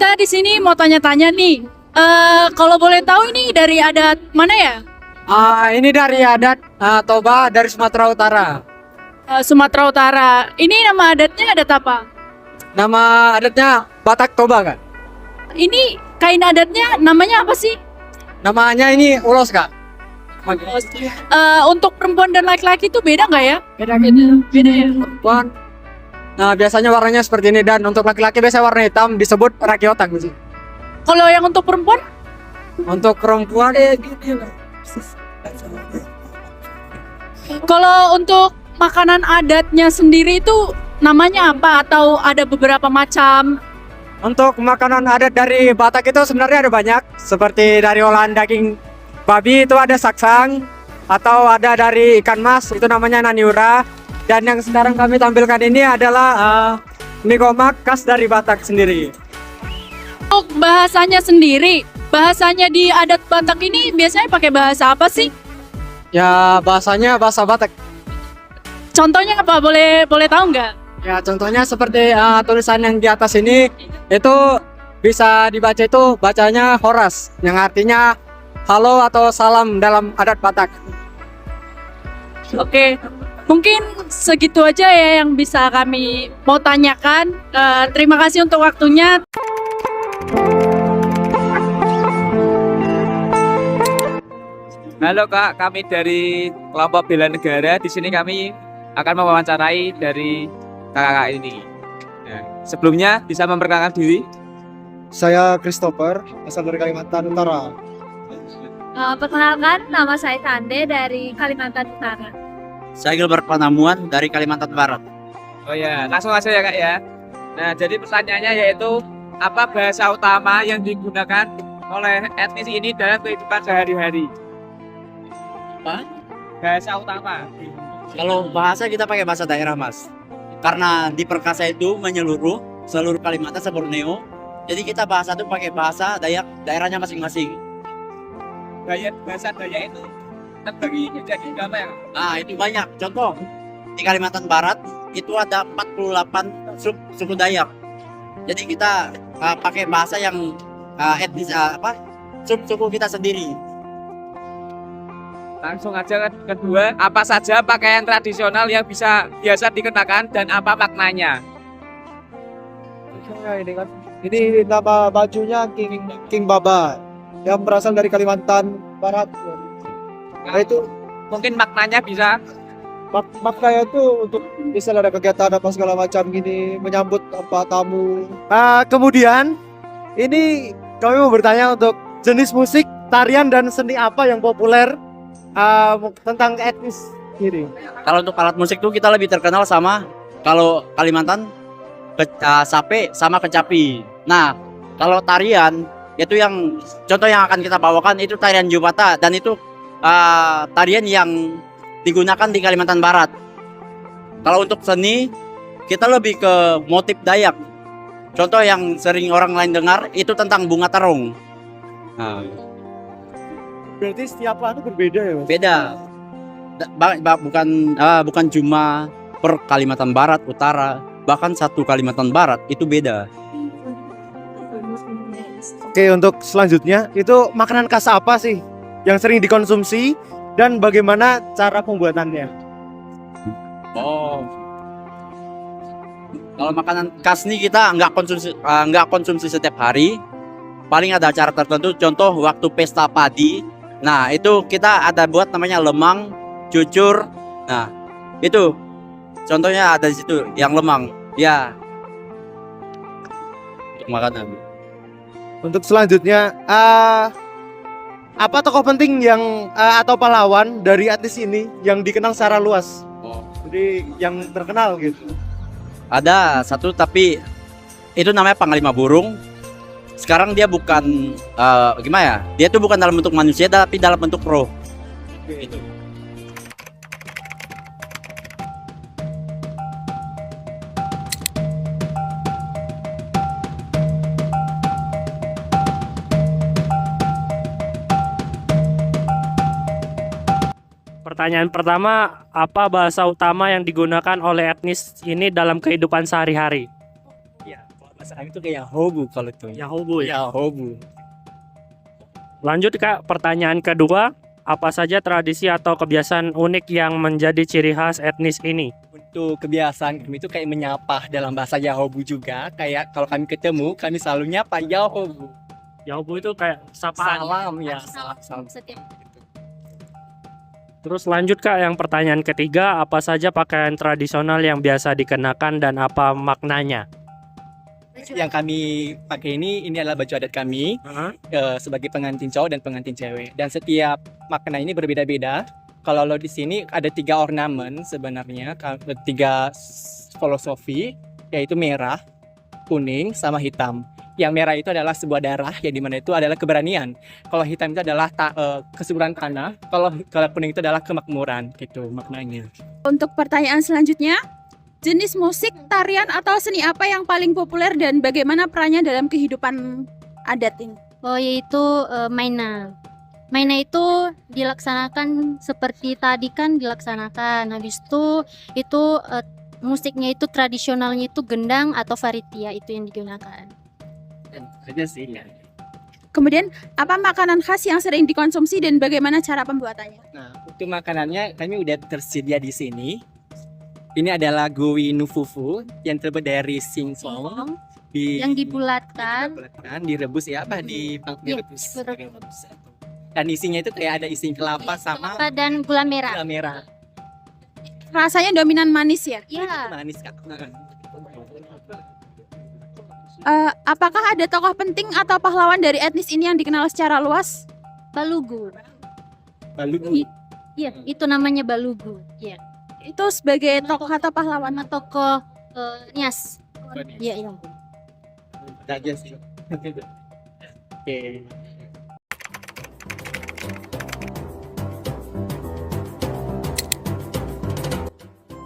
kita di sini mau tanya-tanya nih. Kalau boleh tahu ini dari adat mana ya? Ini dari adat Toba dari Sumatera Utara. Sumatera Utara. Ini nama adatnya adat apa? Nama adatnya Batak Toba, Kak. Ini kain adatnya namanya apa sih? Namanya ini ulos, Kak. Untuk perempuan dan laki-laki itu beda nggak ya? Beda Beda ya. perempuan. Nah, biasanya warnanya seperti ini, dan untuk laki-laki biasanya warna hitam, disebut rakiotak sih. Kalau yang untuk perempuan? Untuk perempuan gini. Kalau untuk makanan adatnya sendiri itu namanya apa? Atau ada beberapa macam? Untuk makanan adat dari Batak itu sebenarnya ada banyak, seperti dari olahan daging babi itu ada saksang, atau ada dari ikan mas itu namanya naniura, dan yang sekarang kami tampilkan ini adalah mie gomak khas dari Batak sendiri. Untuk bahasanya sendiri, bahasanya di adat Batak ini biasanya pakai bahasa apa sih? Ya, bahasanya bahasa Batak. Contohnya apa? Boleh tahu nggak? Ya, contohnya seperti tulisan yang di atas ini, itu bisa dibaca, itu bacanya horas, yang artinya halo atau salam dalam adat Batak. Oke, mungkin segitu aja ya yang bisa kami mau tanyakan. Terima kasih untuk waktunya. Halo Kak, kami dari kelompok bela negara. Di sini kami akan mewawancarai dari kakak ini. Nah, sebelumnya bisa memperkenalkan diri. Saya Christopher, asal dari Kalimantan Utara. Perkenalkan, nama saya Tande dari Kalimantan Utara. Saya Gilbert Panamuan dari Kalimantan Barat. Oh ya, langsung aja ya Kak ya. Nah, jadi pertanyaannya yaitu apa bahasa utama yang digunakan oleh etnis ini dalam kehidupan sehari-hari? Apa? Bahasa utama. Kalau bahasa kita pakai bahasa daerah, Mas. Karena di Perkasa itu menyeluruh seluruh Kalimantan Borneo. Jadi kita bahasa itu pakai bahasa Dayak daerahnya masing-masing. Bahasa Dayak itu terbagi menjadi berapa ya? Nah, itu banyak. Contoh, di Kalimantan Barat itu ada 48 suku Dayak. Jadi kita pakai bahasa yang etnis suku kita sendiri. Langsung aja ke kedua, apa saja pakaian tradisional yang biasa dikenakan dan apa maknanya? Ini nama bajunya King Baba yang berasal dari Kalimantan Barat. Nah, itu Mungkin maknanya bisa. maknanya itu untuk misalnya ada kegiatan apa segala macam gini, menyambut apa tamu. Kemudian ini kami mau bertanya untuk jenis musik, tarian dan seni apa yang populer tentang etnis ini. Kalau untuk alat musik tuh kita lebih terkenal sama kalau Kalimantan sape sama kecapi. Nah, kalau tarian itu yang contoh yang akan kita bawakan itu tarian Jubata, dan itu tarian yang digunakan di Kalimantan Barat. Kalau untuk seni kita lebih ke motif Dayak. Contoh yang sering orang lain dengar itu tentang bunga terung. Nah, Berarti setiap anu berbeda ya, Mas? beda. Bukan cuma per Kalimantan Barat, Utara, bahkan satu Kalimantan Barat itu beda. Oke, untuk selanjutnya itu makanan khas apa sih yang sering dikonsumsi dan bagaimana cara pembuatannya? Oh, kalau makanan khas nih kita nggak konsumsi setiap hari. Paling ada acara tertentu, contoh waktu pesta padi. Nah, itu kita ada buat namanya lemang, cucur. Nah, itu contohnya ada di situ yang lemang. Ya, untuk makanan. Untuk selanjutnya, apa tokoh penting yang atau pahlawan dari etnis ini yang dikenal secara luas? Oh. Jadi yang terkenal gitu. Ada satu tapi itu namanya Panglima Burung. Sekarang dia bukan gimana ya? Dia tuh bukan dalam bentuk manusia tapi dalam bentuk roh. Gitu. Pertanyaan pertama, apa bahasa utama yang digunakan oleh etnis ini dalam kehidupan sehari-hari? Ya, Bahasa kami itu kayak hobu kalau itu. Yahobu ya. Ya hobu. Lanjut Kak, pertanyaan kedua, apa saja tradisi atau kebiasaan unik yang menjadi ciri khas etnis ini? Untuk kebiasaan kami itu kayak menyapa dalam bahasa Yahobu juga. Kayak kalau kami ketemu, kami selalu nyapa Yahobu. Yahobu itu kayak sapaan. Salam ya, salam. Setiap Terus lanjut Kak, yang pertanyaan ketiga, apa saja pakaian tradisional yang biasa dikenakan dan apa maknanya? Yang kami pakai ini adalah baju adat kami sebagai pengantin cowok dan pengantin cewek. Dan setiap makna ini berbeda-beda. Kalau lo di sini ada 3 ornamen sebenarnya, 3 filosofi, yaitu merah, kuning, sama hitam. Yang merah itu adalah sebuah darah, yang dimana itu adalah keberanian. Kalau hitam itu adalah kesuburan tanah. Kalau kuning itu adalah kemakmuran, gitu maknanya. Untuk pertanyaan selanjutnya, jenis musik, tarian, atau seni apa yang paling populer dan bagaimana perannya dalam kehidupan adat ini? Oh, yaitu maina. Maina itu dilaksanakan seperti tadi kan dilaksanakan. Habis itu musiknya itu tradisionalnya itu gendang atau varitia itu yang digunakan. Aja sih ya. Kemudian, apa makanan khas yang sering dikonsumsi dan bagaimana cara pembuatannya? Nah, untuk makanannya kami udah tersedia di sini. Ini adalah gowi nufufu yang terbuat dari singsong. Yang dibulatkan. Direbus ya apa direbus. Dan isinya itu kayak ada isi kelapa sama Kelapa dan gula merah. gula merah. Rasanya dominan manis ya? Iya. Manis Kak. Apakah ada tokoh penting atau pahlawan dari etnis ini yang dikenal secara luas? Balugu. Balugu. Iya, itu namanya Balugu. Iya. Itu sebagai tokoh atau pahlawan? Nama tokoh Nias. Iya, iya. Aja sih. Oke.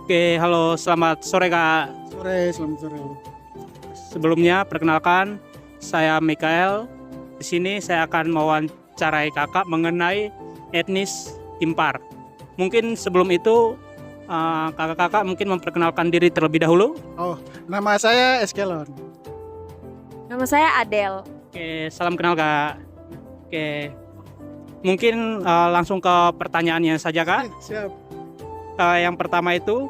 Oke, halo, selamat sore Kak. Selamat sore. Sebelumnya perkenalkan, saya Mikael. Di sini saya akan mewawancarai Kakak mengenai etnis Impar. Mungkin sebelum itu kakak-kakak mungkin memperkenalkan diri terlebih dahulu. Nama saya Eskelon. Nama saya Adel. Oke, salam kenal Kak. Oke, mungkin langsung ke pertanyaannya saja Kak. Siap. Yang pertama itu,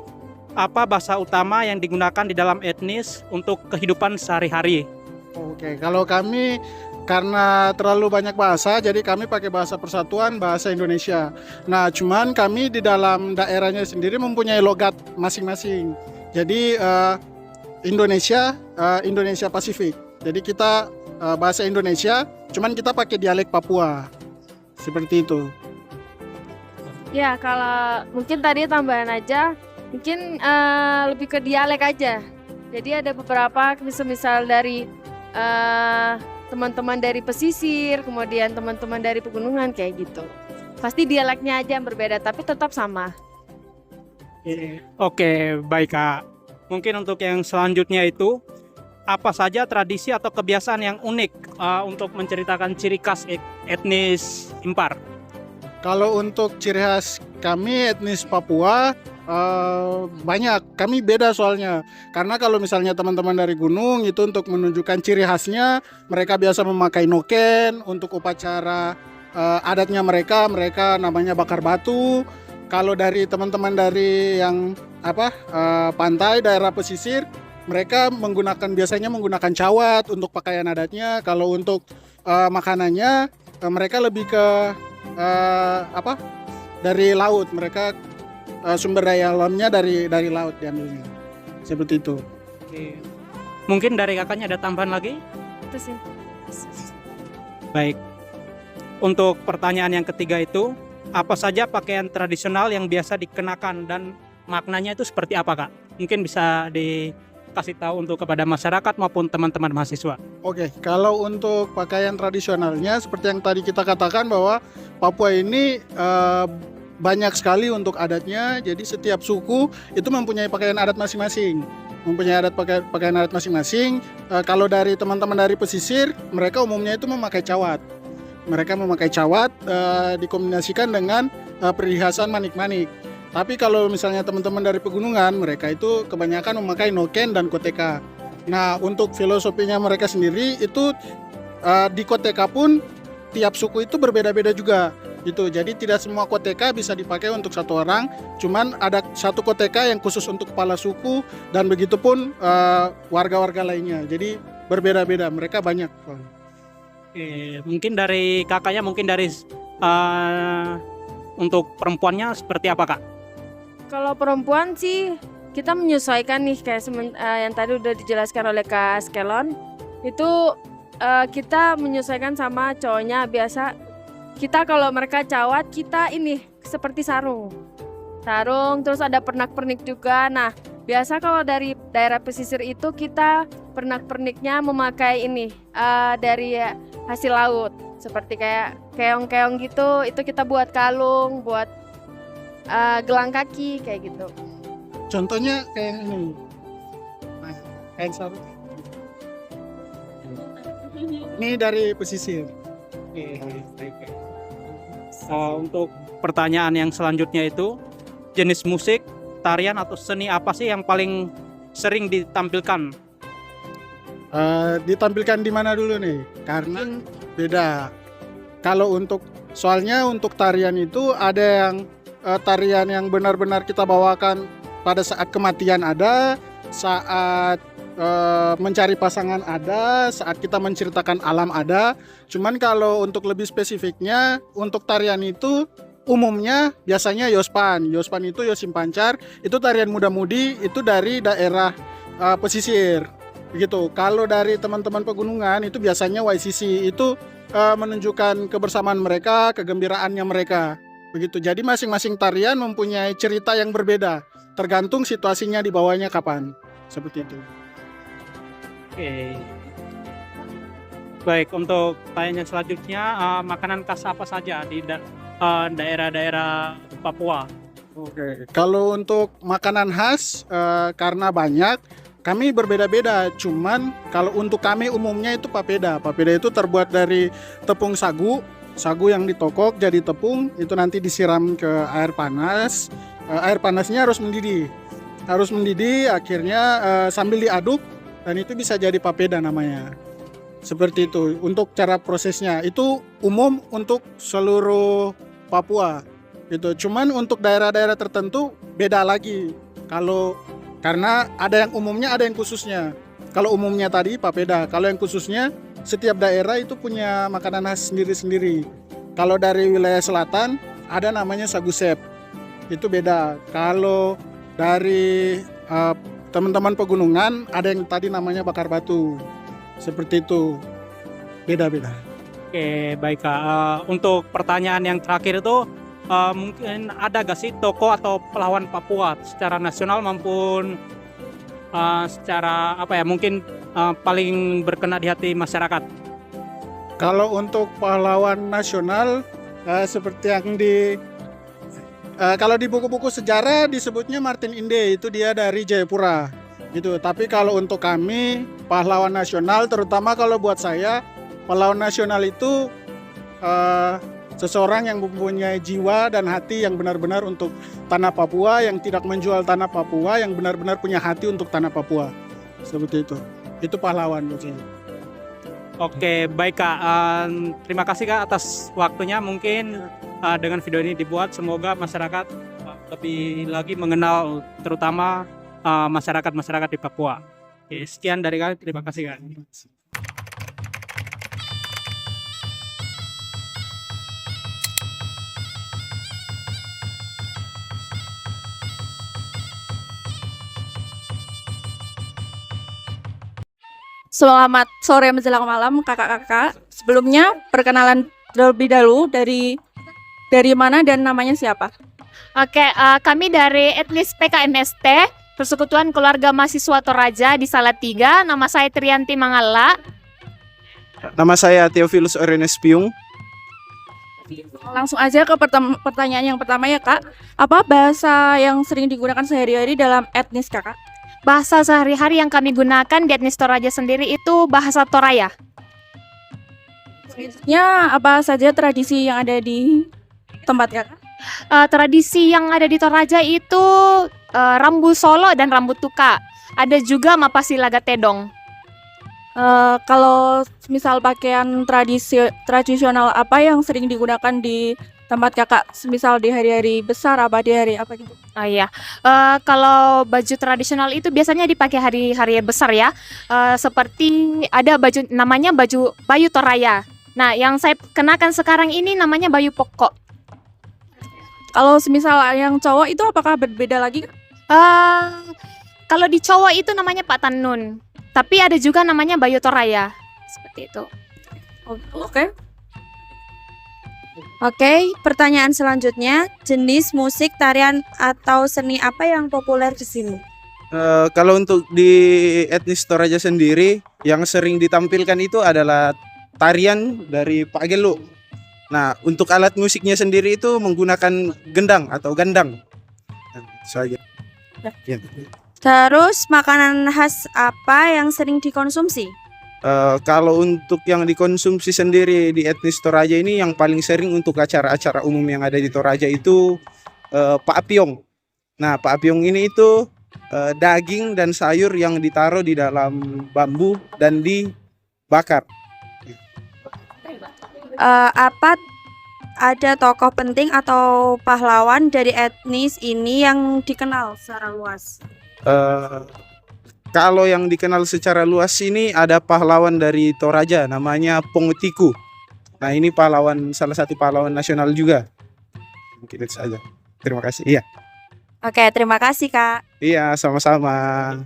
apa bahasa utama yang digunakan di dalam etnis untuk kehidupan sehari-hari? Oke, kalau kami karena terlalu banyak bahasa, jadi kami pakai bahasa persatuan, bahasa Indonesia. Nah, cuman kami di dalam daerahnya sendiri mempunyai logat masing-masing. Jadi Indonesia Pasifik. Jadi kita bahasa Indonesia, cuman kita pakai dialek Papua. Seperti itu. Ya, kalau mungkin tadi tambahan aja, mungkin lebih ke dialek aja. Jadi ada beberapa misal dari teman-teman dari pesisir, kemudian teman-teman dari pegunungan kayak gitu. Pasti dialeknya aja yang berbeda, tapi tetap sama. Oke, baik Kak. Mungkin untuk yang selanjutnya itu, apa saja tradisi atau kebiasaan yang unik untuk menceritakan ciri khas etnis Impar? Kalau untuk ciri khas kami etnis Papua banyak, kami beda soalnya. Karena kalau misalnya teman-teman dari gunung itu untuk menunjukkan ciri khasnya, mereka biasa memakai noken untuk upacara adatnya mereka namanya bakar batu. Kalau dari teman-teman dari yang pantai daerah pesisir, mereka biasanya menggunakan cawat untuk pakaian adatnya. Kalau untuk makanannya mereka lebih ke dari laut. Mereka sumber daya alamnya dari laut diambilnya. Seperti itu. Oke. Mungkin dari kakaknya ada tambahan lagi? Itu sih. Baik. Untuk pertanyaan yang ketiga itu, apa saja pakaian tradisional yang biasa dikenakan dan maknanya itu seperti apa Kak? Mungkin bisa dikasih tahu untuk kepada masyarakat maupun teman-teman mahasiswa. Oke, kalau untuk pakaian tradisionalnya seperti yang tadi kita katakan bahwa Papua ini banyak sekali untuk adatnya. Jadi setiap suku itu mempunyai pakaian adat masing-masing. Pakaian adat masing-masing. Kalau dari teman-teman dari pesisir, mereka umumnya itu memakai cawat. Mereka memakai cawat dikombinasikan dengan perhiasan manik-manik. Tapi kalau misalnya teman-teman dari pegunungan, mereka itu kebanyakan memakai noken dan koteka. Nah, untuk filosofinya mereka sendiri itu di koteka pun tiap suku itu berbeda-beda juga gitu. Jadi tidak semua koteka bisa dipakai untuk satu orang, cuman ada satu koteka yang khusus untuk kepala suku dan begitupun warga-warga lainnya. Jadi berbeda-beda, mereka banyak. Mungkin dari kakaknya, mungkin dari untuk perempuannya seperti apa kak? Kalau perempuan sih kita menyesuaikan nih kayak yang tadi udah dijelaskan oleh Kak Skelon. Itu kita menyesuaikan sama cowoknya. Biasa kita kalau mereka cawat, kita ini seperti sarung, terus ada pernak-pernik juga. Nah, biasa kalau dari daerah pesisir itu kita pernak-perniknya memakai ini dari hasil laut, seperti kayak keong-keong gitu. Itu kita buat kalung, buat gelang kaki kayak gitu. Contohnya kayak ini, nah, kain sarung. Ini dari pesisir. Untuk pertanyaan yang selanjutnya itu, jenis musik, tarian atau seni apa sih yang paling sering ditampilkan? Ditampilkan di mana dulu nih? Karena beda. Kalau soalnya untuk tarian itu ada yang tarian yang benar-benar kita bawakan pada saat kematian ada, saat mencari pasangan ada, saat kita menceritakan alam ada. Cuman kalau untuk lebih spesifiknya, untuk tarian itu umumnya biasanya Yospan. Yospan itu Yosim Pancar, itu tarian muda-mudi, itu dari daerah pesisir. Begitu. Kalau dari teman-teman pegunungan itu biasanya YCC, itu menunjukkan kebersamaan mereka, kegembiraannya mereka. Begitu. Jadi masing-masing tarian mempunyai cerita yang berbeda, tergantung situasinya di bawahnya kapan. Seperti itu. Oke. Baik, untuk pertanyaan selanjutnya, makanan khas apa saja di daerah-daerah Papua? Oke. Kalau untuk makanan khas, karena banyak, kami berbeda-beda. Cuman kalau untuk kami umumnya itu papeda. Papeda itu terbuat dari tepung sagu. Sagu yang ditokok jadi tepung, itu nanti disiram ke air panas. Air panasnya harus mendidih. Akhirnya sambil diaduk, dan itu bisa jadi papeda namanya. Seperti itu. Untuk cara prosesnya itu umum untuk seluruh Papua. Gitu. Cuman untuk daerah-daerah tertentu beda lagi. Karena ada yang umumnya, ada yang khususnya. Kalau umumnya tadi papeda, kalau yang khususnya setiap daerah itu punya makanan khas sendiri-sendiri. Kalau dari wilayah selatan ada namanya sagu sep. Itu beda. Kalau dari teman-teman pegunungan ada yang tadi namanya bakar batu. Seperti itu. Beda-beda. Oke, baik Kak. Untuk pertanyaan yang terakhir itu, mungkin ada gak sih tokoh atau pahlawan Papua secara nasional maupun secara mungkin paling berkenan di hati masyarakat? Kalau untuk pahlawan nasional seperti yang kalau di buku-buku sejarah disebutnya Martin Inde, itu dia dari Jayapura gitu. Tapi kalau untuk kami pahlawan nasional, terutama kalau buat saya, pahlawan nasional itu seseorang yang mempunyai jiwa dan hati yang benar-benar untuk tanah Papua, yang tidak menjual tanah Papua, yang benar-benar punya hati untuk tanah Papua. Seperti itu. Itu pahlawan buat saya. Oke, baik Kak. Terima kasih Kak atas waktunya. Mungkin dengan video ini dibuat, semoga masyarakat lebih lagi mengenal terutama masyarakat-masyarakat di Papua. Oke, sekian dari kami. Terima kasih Kak. Selamat sore menjelang malam kakak-kakak. Sebelumnya perkenalan terlebih dahulu dari mana dan namanya siapa? Oke, kami dari etnis PKMST, Persekutuan Keluarga Mahasiswa Toraja di Salatiga. Nama saya Trianti Mangala. Nama saya Theophilus Orenes Piung. Langsung aja ke pertanyaan yang pertama ya kak. Apa bahasa yang sering digunakan sehari-hari dalam etnis kakak? Bahasa sehari-hari yang kami gunakan di etnis Toraja sendiri itu bahasa Toraya. Selanjutnya, apa saja tradisi yang ada di tempat kakak? Tradisi yang ada di Toraja itu rambu solo dan rambu tuka. ada juga Mapasilaga Tedong. Kalau misal pakaian tradisional apa yang sering digunakan di tempat kakak, misal di hari-hari besar apa di hari apa gitu? Oh iya, kalau baju tradisional itu biasanya dipakai hari-hari besar ya. Seperti ada baju namanya baju Bayu Toraya. Nah, yang saya kenakan sekarang ini namanya Bayu Pokok. Kalau semisal yang cowok itu apakah berbeda lagi? Kalau di cowok itu namanya Pak Tanun. Tapi ada juga namanya Bayu Toraya. Seperti itu. Oke. Oke, pertanyaan selanjutnya, jenis musik, tarian atau seni apa yang populer di sini? Kalau untuk di etnis Toraja sendiri, yang sering ditampilkan itu adalah tarian dari Pak Gelo. Nah, untuk alat musiknya sendiri itu menggunakan gendang atau gandang. Nah, itu saja. Ya. Terus, makanan khas apa yang sering dikonsumsi? Kalau untuk yang dikonsumsi sendiri di etnis Toraja ini, yang paling sering untuk acara-acara umum yang ada di Toraja itu Pak Apiong. Nah, Pak Apiong ini itu daging dan sayur yang ditaruh di dalam bambu dan dibakar. Apa ada tokoh penting atau pahlawan dari etnis ini yang dikenal secara luas? Kalau yang dikenal secara luas ini ada pahlawan dari Toraja namanya Pongutiku. Nah, ini pahlawan, salah satu pahlawan nasional juga. Mungkin itu saja. Terima kasih. Iya. Oke, terima kasih Kak. Iya, sama-sama.